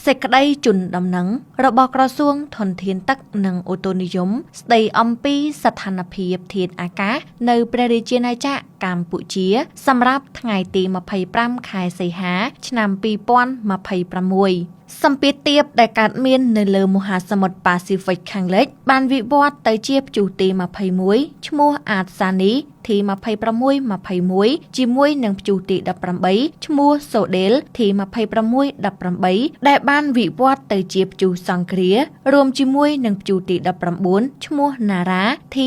សេចក្តីជូនដំណឹងរបស់ក្រសួងធនធានទឹកនិងអូតូនិយមស្ដីអំពីស្ថានភាពធាតុអាកាសនៅព្រះរាជាណាចក្រកម្ពុជាសម្រាប់ថ្ងៃទី25ខែសីហាឆ្នាំ2026សម្ពាធទាបដែលកើតមាននៅលើមហាសមុទ្រប៉ាស៊ីហ្វិកខាងលិចបានវិវត្តទៅជាព្យុះទី21ឈ្មោះអាតសានីទី2621ជាមួយនឹងព្យុះទី18ឈ្មោះសូដេលទី2618ដែលបានវិវត្តទៅជាព្យុះសង្គ្រារួមជាមួយនឹងព្យុះទី19ឈ្មោះណារ៉ាទី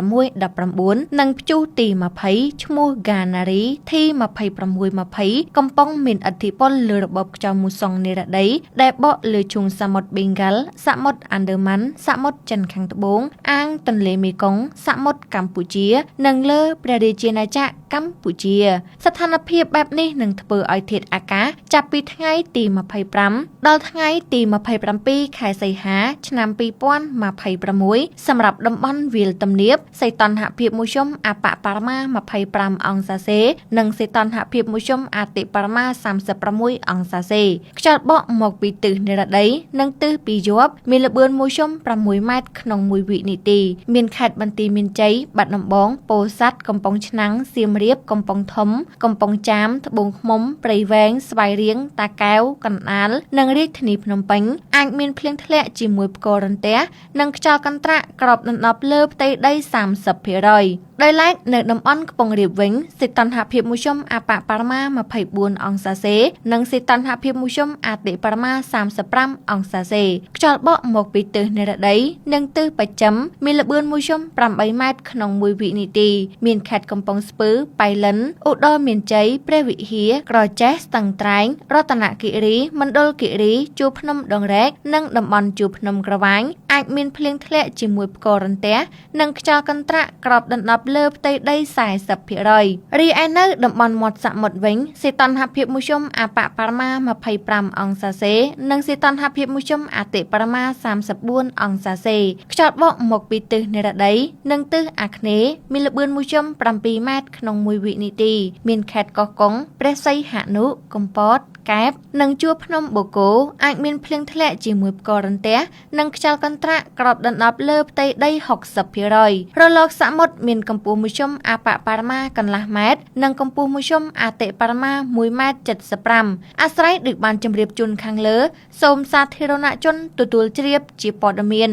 2619និងព្យុះទី20ឈ្មោះហ្គាណារីទី2620កំពុងមានឥទ្ធិពលលើរបបខ្យល់មូសុងនិរតីដែលបក់លើឈូងសមុទ្រប៊ីងហ្គាល់សមុទ្រអានដឺម៉ាន់សមុទ្រចិនខាងត្បូងអាងទន្លេមេគង្គសមុទ្រកម្ពុជានិងលើព្រះរាជាណាចក្រកម្ពុជាស្ថានភាពបែបនេះនឹងធ្វើឲ្យធាតុអាកាសចាប់ពីថ្ងៃទី25ដល់ថ្ងៃទី27ខែសីហាឆ្នាំ2026សម្រាប់តំបន់វាលទំនាបសីតុណ្ហភាពមធ្យមអបបរមា25អង្សាសេនិងសីតុណ្ហភាពមធ្យមអតិបរមា36អង្សាសេខ្យល់បក់មកពីទិសនិរតីនិងទិសពីយប់មានល្បឿនមធ្យម6ម៉ែត្រក្នុង1វិនាទីមានខេត្តបន្ទាយមានជ័យបាត់ដំបងពោធិ៍សាត់កំពង់ឆ្នាំងសៀមរាបកំពង់ធំកំពង់ចាមត្បូងឃ្មុំព្រៃវែងស្វាយរៀងតាកែវកណ្ដាលនិងរាជធានីភ្នំពេញអាចមានភ្លៀងធ្លាក់ជាមួយផ្គររន្ទះនិងខ្យល់កន្ត្រាក់ក្របដណ្ដប់លើផ្ទៃដី 30% ដោយឡែកនៅតំបន់ខ្ពង់រាបវិញសីតុណ្ហភាពមធ្យមអបបរមា24អង្សាសេនិងសីតុណ្ហភាពមធ្យមអតិបរមា35អង្សាសេខ្យល់បក់មកពីទិសនិរតីនិងទិសបស្ចិមមានល្បឿនមធ្យម8ម៉ែត្រក្នុង1វិនាទីមានខេត្តកំពង់ស្ពឺបៃលិនឧត្តរមានជ័យព្រះវិហារក្រចេះស្ទឹងត្រែងរតនគិរីមណ្ឌលគិរីជួរភ្នំដងរែកនិងតំបន់ជួរភ្នំក្រវាញអាចមានភ្លៀងធ្លាក់ជាមួយផ្គររន្ទះនិងខ្យល់កន្ត្រាក់ក្របដណ្ដប់លើផ្ទៃដី 40% រីឯនៅតំបន់មាត់សមុទ្រវិញសីតុណ្ហភាពមធ្យមអបបរមា25អង្សាសេនិងសីតុណ្ហភាពមធ្យមអតិបរមា34អង្សាសេខ្យល់បក់មកពីទិសនិរតីនិងទិសអាគ្នេយ៍មានល្បឿនមធ្យម7ម៉ែត្រក្នុង1វិនាទីមានខេត្តកោះកុងព្រះសីហនុកំពតកែបនិងជួរភ្នំបូកូអាចមានភ្លៀងធ្លាក់ជាមួយផ្គររន្ទះនិងខ្យល់កន្ត្រាក់ក្របដណ្ដប់លើផ្ទៃដី 60% រលកសមុទ្រមានកម្ពស់មធ្យមអបបរមាកន្លះម៉ែត្រនិងកម្ពស់មធ្យមអតិបរមា1ម៉ែត្រ75អាស្រ័យដូចបានជម្រាបជូនខាងលើសូមសាធារណជនទទួលជ្រាបជាព័ត៌មាន